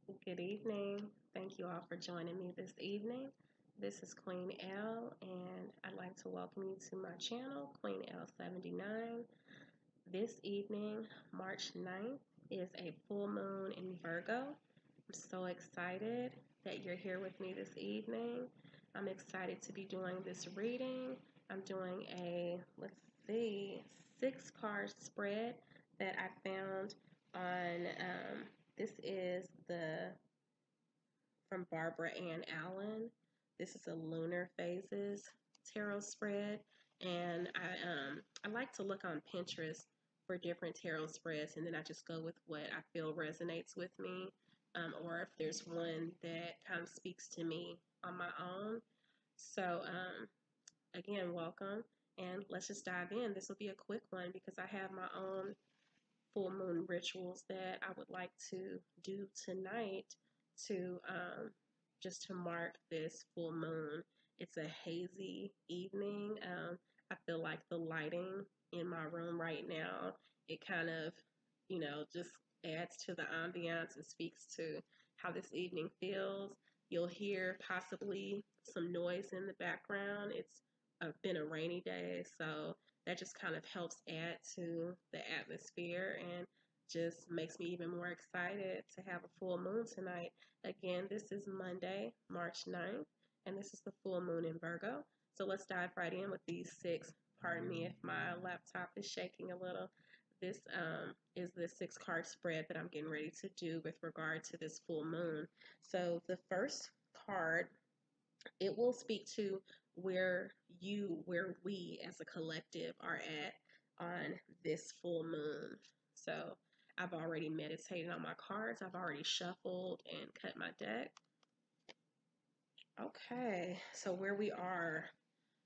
Good evening. Thank you all for joining me this evening. This is Queen Elle, and I'd like to welcome you to my channel, QueenElle79. This evening, March 9th, is a full moon in Virgo. I'm so excited that you're here with me this evening. I'm excited to be doing this reading. I'm doing let's see, 6 card spread that I found on, this is from Barbara Ann Allen. This is a lunar phases tarot spread, and I like to look on Pinterest for different tarot spreads, and then I just go with what I feel resonates with me, or if there's one that kind of speaks to me on my own. So again, welcome, and let's just dive in. This will be a quick one because I have my own full moon rituals that I would like to do tonight to just to mark this full moon. It's a hazy evening. I feel like the lighting in my room right now, it kind of, just adds to the ambiance and speaks to how this evening feels. You'll hear possibly some noise in the background. It's been a rainy day, so that just kind of helps add to the atmosphere and just makes me even more excited to have a full moon tonight. Again, this is Monday, March 9th, and this is the full moon in Virgo. So let's dive right in with these 6. Pardon me if my laptop is shaking a little. This is the 6 card spread that I'm getting ready to do with regard to this full moon. So the first card, it will speak to where we as a collective are at on this full moon. So I've already meditated on my cards. I've already shuffled and cut my deck. Okay, so where we are.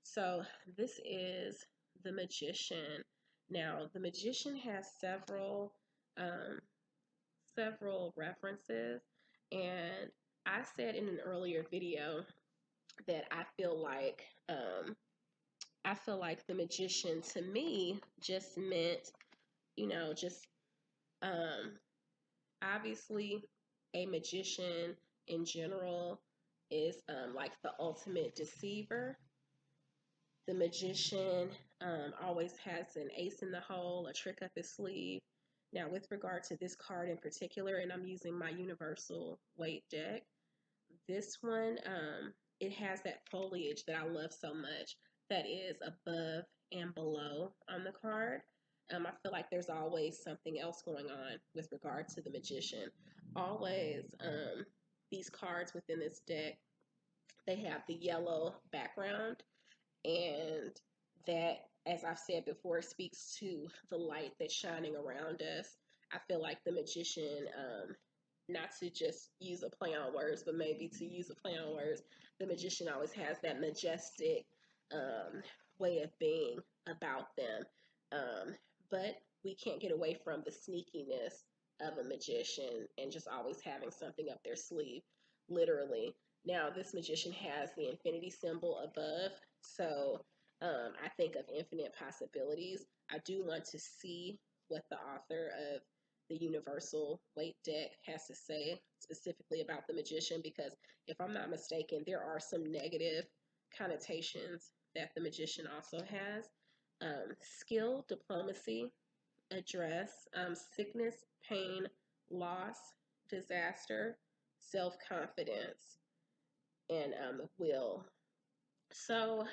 So this is the Magician. Now, the Magician has um, several references, and I said in an earlier video that I feel like the Magician to me just meant, just um, obviously a magician in general is like the ultimate deceiver. The magician always has an ace in the hole, a trick up his sleeve. Now, with regard to this card in particular, and I'm using my Universal Waite deck, this one, it has that foliage that I love so much that is above and below on the card. I feel like there's always something else going on with regard to the magician. Always, these cards within this deck, they have the yellow background, and that, as I've said before, speaks to the light that's shining around us. I feel like the magician, not to just use a play on words, but maybe to use a play on words, the magician always has that majestic um, way of being about them. Um, but we can't get away from the sneakiness of a magician and just always having something up their sleeve, literally. Now, this magician has the infinity symbol above, so I think of infinite possibilities. I do want to see what the author of the Universal Waite deck has to say specifically about the magician, because if I'm not mistaken, there are some negative connotations that the magician also has. Skill, diplomacy, address, sickness, pain, loss, disaster, self-confidence, and will. So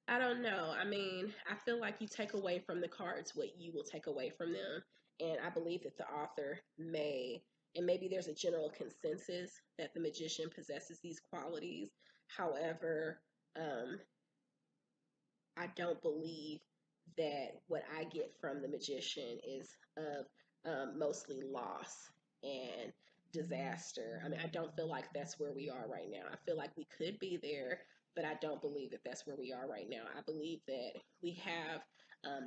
I don't know. I mean, I feel like you take away from the cards what you will take away from them. And I believe that the author may, and maybe there's a general consensus that the magician possesses these qualities. However, I don't believe that what I get from the magician is of mostly loss and disaster. I mean, I don't feel like that's where we are right now. I feel like we could be there, but I don't believe that that's where we are right now. I believe that we have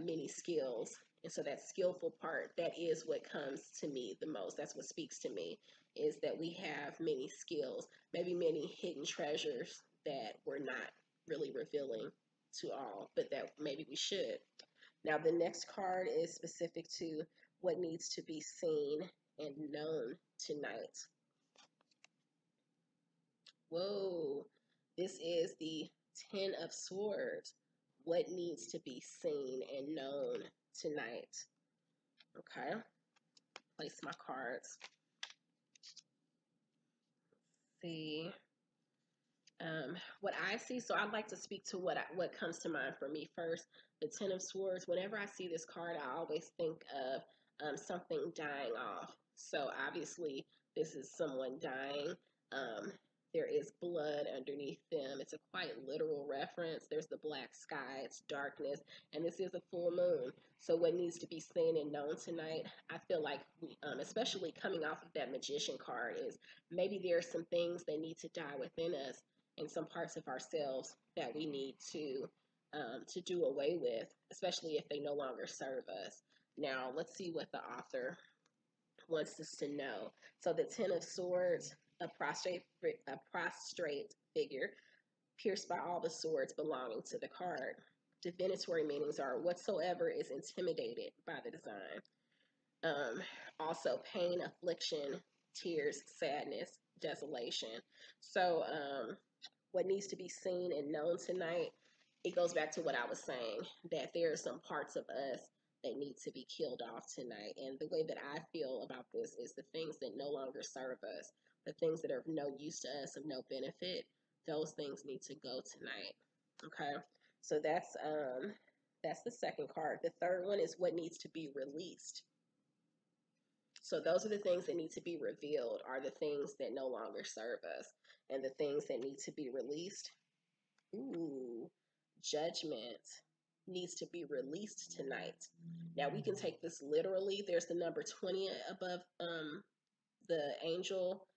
many skills. And so that skillful part, that is what comes to me the most. That's what speaks to me, is that we have many skills, maybe many hidden treasures that we're not really revealing to all, but that maybe we should. Now, the next card is specific to what needs to be seen and known tonight. Whoa, this is the Ten of Swords. What needs to be seen and known tonight? Okay, place my cards. See. What I see, so I'd like to speak to what comes to mind for me first. The Ten of Swords. Whenever I see this card, I always think of something dying off. So obviously, this is someone dying. Um, there is blood underneath them. It's a quite literal reference. There's the black sky, it's darkness, and this is a full moon. So what needs to be seen and known tonight, I feel like, especially coming off of that Magician card, is maybe there are some things that need to die within us and some parts of ourselves that we need to do away with, especially if they no longer serve us. Now, let's see what the author wants us to know. So, the Ten of Swords, a prostrate figure, pierced by all the swords belonging to the card. Divinatory meanings are whatsoever is intimidated by the design. Also, pain, affliction, tears, sadness, desolation. So, what needs to be seen and known tonight, it goes back to what I was saying, that there are some parts of us that need to be killed off tonight. And the way that I feel about this is the things that no longer serve us, the things that are of no use to us, of no benefit, those things need to go tonight. Okay, so that's the second card. The third one is what needs to be released. So those are the things that need to be revealed, are the things that no longer serve us. And the things that need to be released, ooh, judgment needs to be released tonight. Now we can take this literally. There's the number 20 above the angel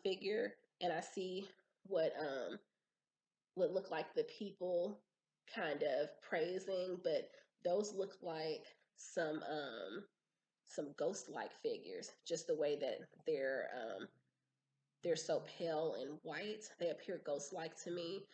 figure, and I see what look like the people kind of praising, but those look like some ghost-like figures, just the way that they're so pale and white. They appear ghost-like to me.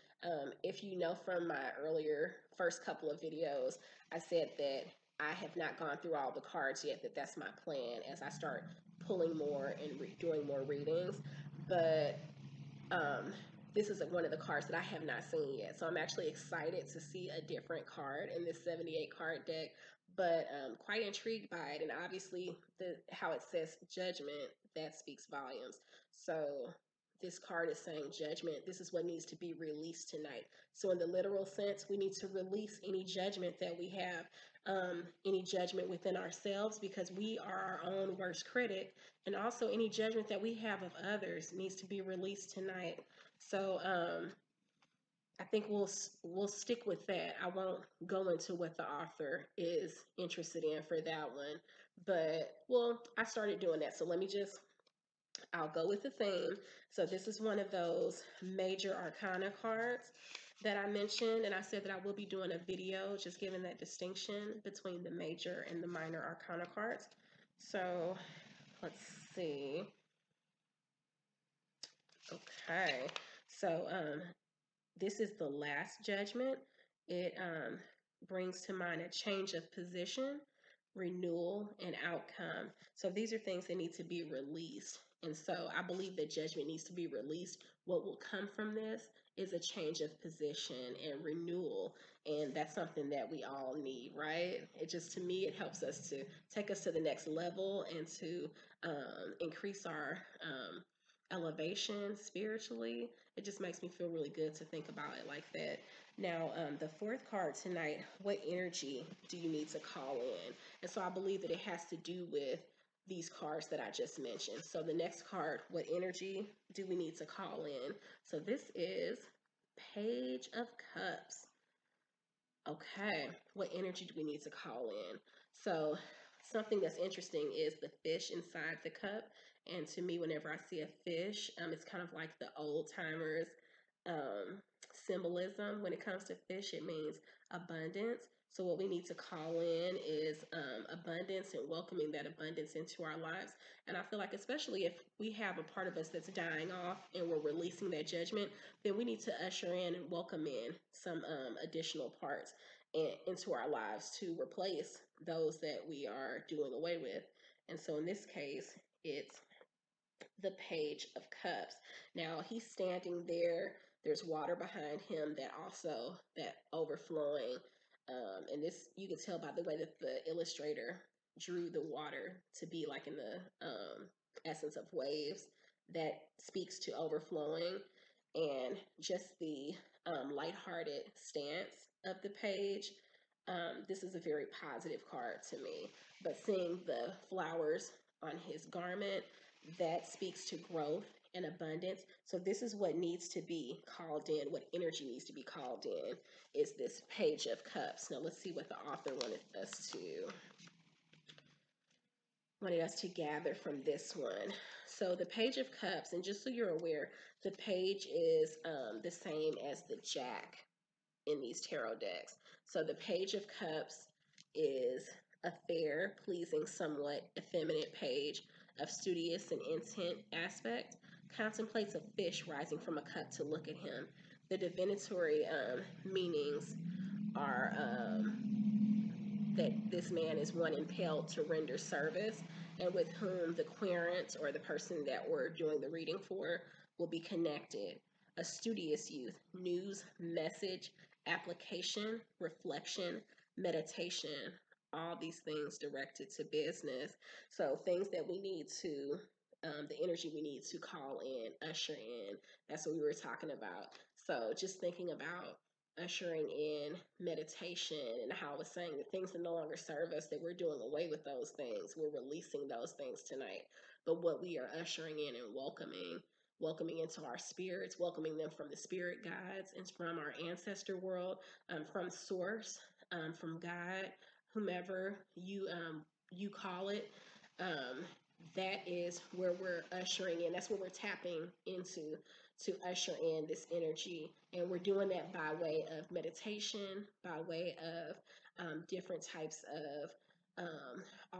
If you know from my earlier first couple of videos, I said that I have not gone through all the cards yet, that's my plan as I start pulling more and doing more readings. But this is one of the cards that I have not seen yet. So I'm actually excited to see a different card in this 78 card deck, but quite intrigued by it. And obviously, how it says judgment, that speaks volumes. So this card is saying judgment. This is what needs to be released tonight. So in the literal sense, we need to release any judgment that we have, any judgment within ourselves, because we are our own worst critic, and also any judgment that we have of others needs to be released tonight. So I think we'll stick with that. I won't go into what the author is interested in for that one, but well, I started doing that. So I'll go with the theme. So this is one of those major arcana cards that I mentioned, and I said that I will be doing a video just giving that distinction between the major and the minor arcana cards. So let's see. Okay, so this is the Last Judgment. It brings to mind a change of position, renewal, and outcome. So these are things that need to be released. And so I believe that judgment needs to be released. What will come from this is a change of position and renewal. And that's something that we all need, right? It just, to me, it helps us to take us to the next level and to increase our elevation spiritually. It just makes me feel really good to think about it like that. Now, the fourth card tonight, what energy do you need to call in? And so I believe that it has to do with these cards that I just mentioned. So the next card, what energy do we need to call in? So this is Page of Cups. Okay, what energy do we need to call in? So something that's interesting is the fish inside the cup. And to me, whenever I see a fish, it's kind of like the old timers symbolism. When it comes to fish, it means abundance. So what we need to call in is abundance and welcoming that abundance into our lives. And I feel like, especially if we have a part of us that's dying off and we're releasing that judgment, then we need to usher in and welcome in some additional parts into our lives to replace those that we are doing away with. And so in this case, it's the Page of Cups. Now he's standing there. There's water behind him that overflowing. And this, you can tell by the way that the illustrator drew the water to be like in the essence of waves that speaks to overflowing, and just the lighthearted stance of the page. This is a very positive card to me. But seeing the flowers on his garment, that speaks to growth and abundance. So this is what needs to be called in, what energy needs to be called in, is this Page of Cups. Now let's see what the author wanted us to gather from this one. So the Page of Cups, and just so you're aware, the page is the same as the Jack in these tarot decks. So the Page of Cups is a fair, pleasing, somewhat effeminate page of studious and intent aspect, contemplates a fish rising from a cup to look at him. The divinatory meanings are that this man is one impelled to render service, and with whom the querent, or the person that we're doing the reading for, will be connected. A studious youth, news, message, application, reflection, meditation, all these things directed to business. So things that we need to, the energy we need to call in, usher in. That's what we were talking about. So just thinking about ushering in meditation, and how I was saying the things that no longer serve us, that we're doing away with those things. We're releasing those things tonight. But what we are ushering in and welcoming into our spirits, welcoming them from the spirit guides and from our ancestor world, from source, from God, whomever you call it. That is where we're ushering in. That's where we're tapping into to usher in this energy. And we're doing that by way of meditation, by way of different types of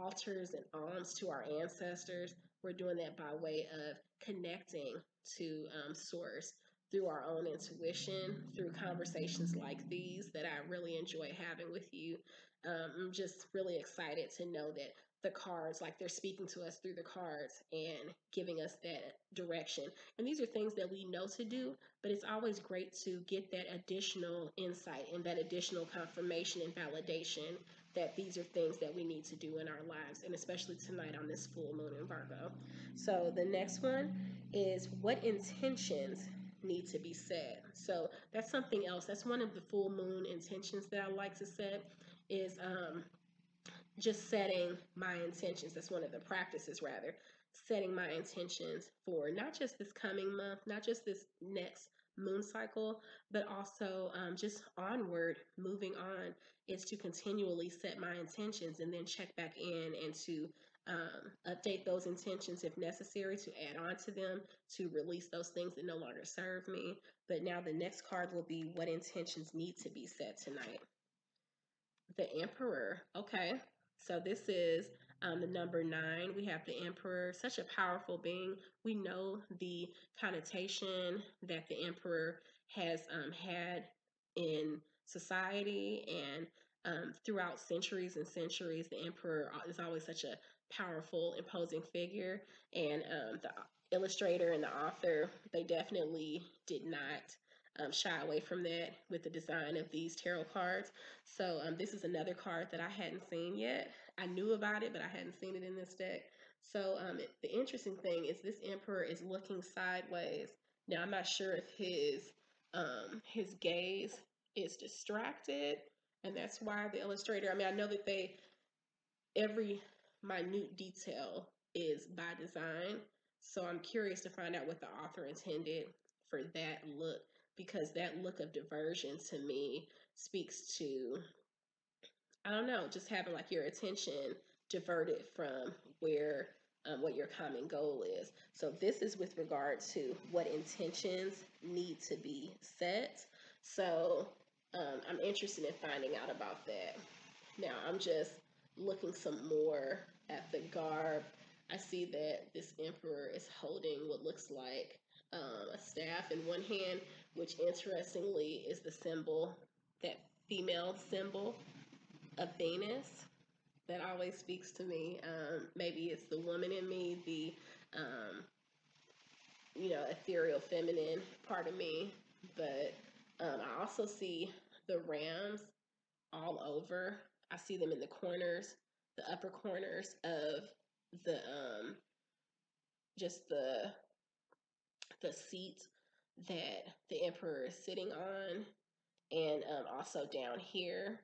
altars and alms to our ancestors. We're doing that by way of connecting to source through our own intuition, through conversations like these that I really enjoy having with you. I'm just really excited to know that the cards, like they're speaking to us through the cards and giving us that direction. And these are things that we know to do, but it's always great to get that additional insight and that additional confirmation and validation that these are things that we need to do in our lives, and especially tonight on this full moon in Virgo. So the next one is, what intentions need to be set? So that's something else. That's one of the full moon intentions that I like to set, is just setting my intentions. That's one of the practices, rather, setting my intentions for not just this coming month, not just this next moon cycle, but also just onward, moving on, is to continually set my intentions and then check back in and to update those intentions if necessary, to add on to them, to release those things that no longer serve me. But now the next card will be, what intentions need to be set tonight? The Emperor. Okay. So this is the number 9. We have the Emperor, such a powerful being. We know the connotation that the Emperor has had in society, and throughout centuries and centuries, the Emperor is always such a powerful, imposing figure. And the illustrator and the author, they definitely did not shy away from that with the design of these tarot cards. So this is another card that I hadn't seen yet. I knew about it, but I hadn't seen it in this deck. So the interesting thing is, this Emperor is looking sideways. Now I'm not sure if his gaze is distracted, and that's why the illustrator. I mean, I know that every minute detail is by design. So I'm curious to find out what the author intended for that look, because that look of diversion to me speaks to, I don't know, just having like your attention diverted from where what your common goal is. So this is with regard to what intentions need to be set. So I'm interested in finding out about that. Now I'm just looking some more at the garb. I see that this Emperor is holding what looks like a staff in one hand, which interestingly is the symbol, that female symbol of Venus. That always speaks to me. Maybe it's the woman in me, you know, ethereal feminine part of me. But I also see the rams all over. I see them in the corners, the upper corners of the just the seat that the emperor is sitting on, and also down here.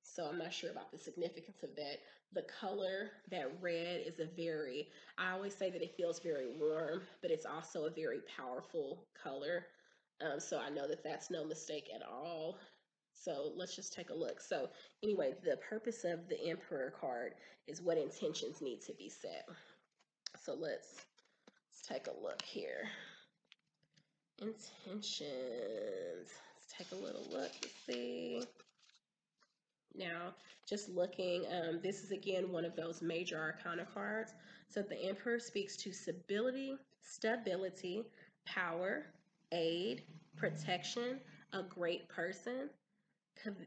So I'm not sure about the significance of that. The color, that red, is a very, I always say that it feels very warm, but it's also a very powerful color. So I know that that's no mistake at all. So let's just take a look. So anyway, the purpose of the Emperor card is what intentions need to be set. So let's take a look here. Intentions. Let's take a little look to see. Now, just looking, this is again one of those major arcana cards. So the Emperor speaks to stability, power, aid, protection, a great person,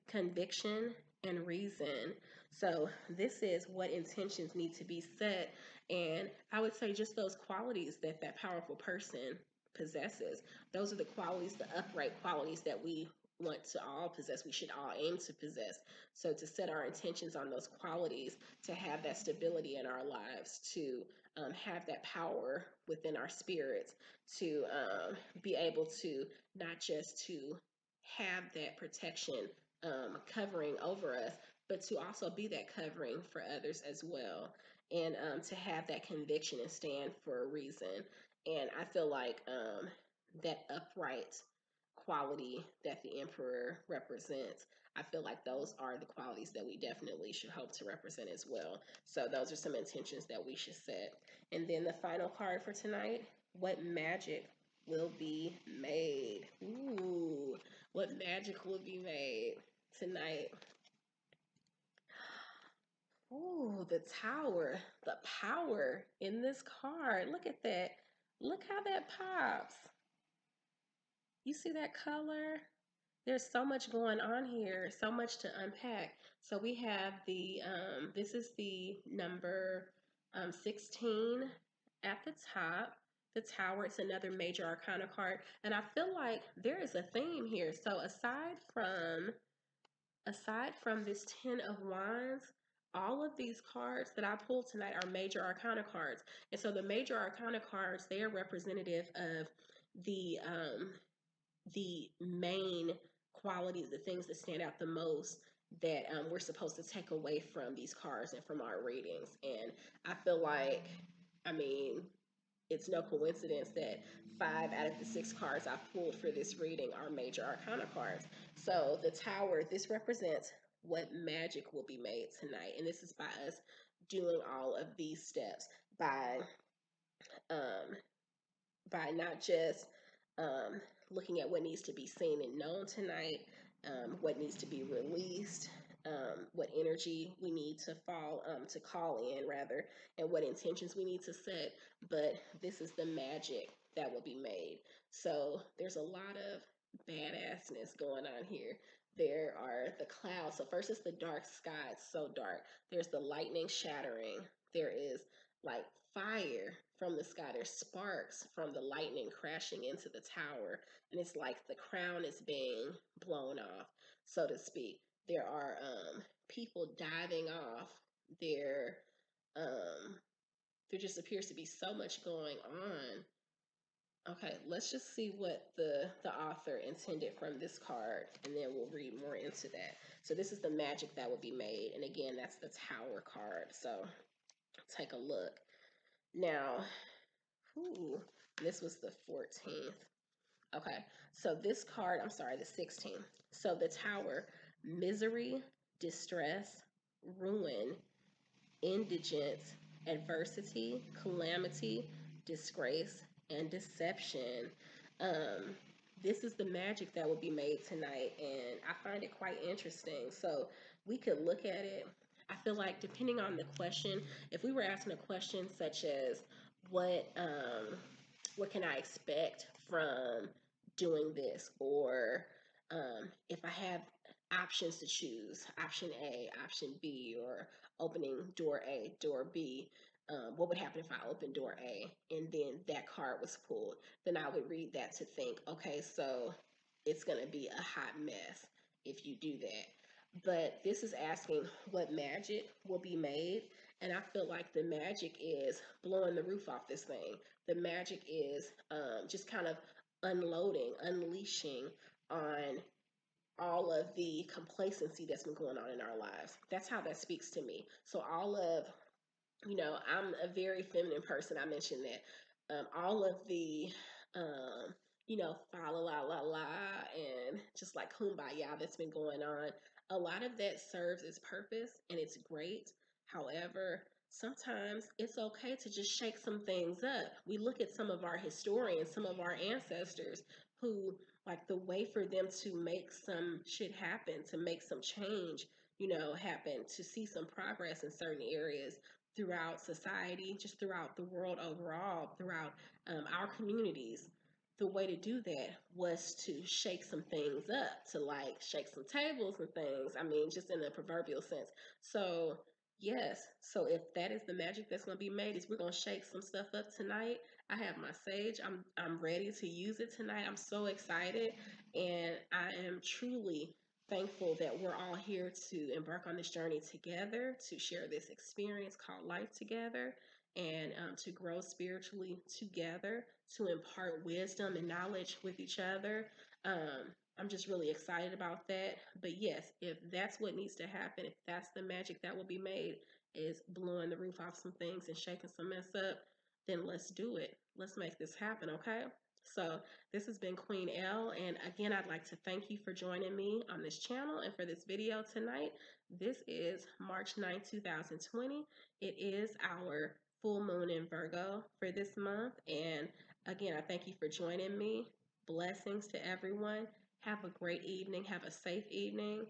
conviction, and reason. So this is what intentions need to be set. And I would say just those qualities that that powerful person possesses. Those are the qualities, the upright qualities that we want to all possess. We should all aim to possess. So to set our intentions on those qualities, to have that stability in our lives, to have that power within our spirits, to be able to not just to have that protection covering over us, but to also be that covering for others as well. And to have that conviction and stand for a reason. And I feel like that upright quality that the Emperor represents, I feel like those are the qualities that we definitely should hope to represent as well. So those are some intentions that we should set. And then the final card for tonight, what magic will be made? Ooh, what magic will be made tonight? Ooh, the Tower, the power in this card. Look at that. Look how that pops. You see that color? There's so much going on here, so much to unpack. So we have the, this is the number 16 at the top. The Tower, it's another major arcana card. And I feel like there is a theme here. So aside from this 10 of Wands, all of these cards that I pulled tonight are major arcana cards. And so the major arcana cards, they are representative of the main qualities, the things that stand out the most that we're supposed to take away from these cards and from our readings. And I feel like, I mean, it's no coincidence that 5 out of the 6 cards I pulled for this reading are major arcana cards. So the Tower, this represents what magic will be made tonight. And this is by us doing all of these steps um, by not just looking at what needs to be seen and known tonight, what needs to be released, what energy we need to call in rather, and what intentions we need to set. But this is the magic that will be made. So there's a lot of badassness going on here. There are the clouds. So first it's the dark sky. It's so dark. There's the lightning shattering. There is like fire from the sky. There's sparks from the lightning crashing into the tower. And it's like the crown is being blown off, so to speak. There are people diving off. There, there just appears to be so much going on. Okay, let's just see what the author intended from this card, and then we'll read more into that. So this is the magic that will be made. And again, that's the Tower card. So take a look. Now, ooh, this was the 14th. Okay, so this card, I'm sorry, the 16th. So the Tower, misery, distress, ruin, indigence, adversity, calamity, disgrace, and deception. Um, this is the magic that will be made tonight, and I find it quite interesting. So we could look at it. I feel like depending on the question, if we were asking a question such as what can I expect from doing this, or if I have options to choose, option A, option B, or opening door A, door B, what would happen if I opened door A and then that card was pulled? Then I would read that to think, okay, so it's going to be a hot mess if you do that. But this is asking what magic will be made. And I feel like the magic is blowing the roof off this thing. The magic is just kind of unloading, unleashing on all of the complacency that's been going on in our lives. That's how that speaks to me. So all of, I'm a very feminine person. I mentioned that. All of the, fa la la la la and just like kumbaya that's been going on, a lot of that serves its purpose and it's great. However, sometimes it's okay to just shake some things up. We look at some of our historians, some of our ancestors who, like, the way for them to make some shit happen, to make some change, happen, to see some progress in certain areas throughout society, just throughout the world overall, throughout our communities. The way to do that was to shake some things up, to like shake some tables and things. I mean, just in the proverbial sense. So, yes. So if that is the magic that's going to be made, is we're going to shake some stuff up tonight. I have my sage. I'm ready to use it tonight. I'm so excited, and I am truly thankful that we're all here to embark on this journey together, to share this experience called life together, and to grow spiritually together, to impart wisdom and knowledge with each other. I'm just really excited about that. But yes, if that's what needs to happen, if that's the magic that will be made, is blowing the roof off some things and shaking some mess up, then let's do it. Let's make this happen, okay? So this has been Queen Elle, and again, I'd like to thank you for joining me on this channel and for this video tonight. This is March 9th, 2020. It is our full moon in Virgo for this month, and again, I thank you for joining me. Blessings to everyone. Have a great evening. Have a safe evening,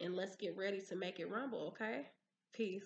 and let's get ready to make it rumble, okay? Peace.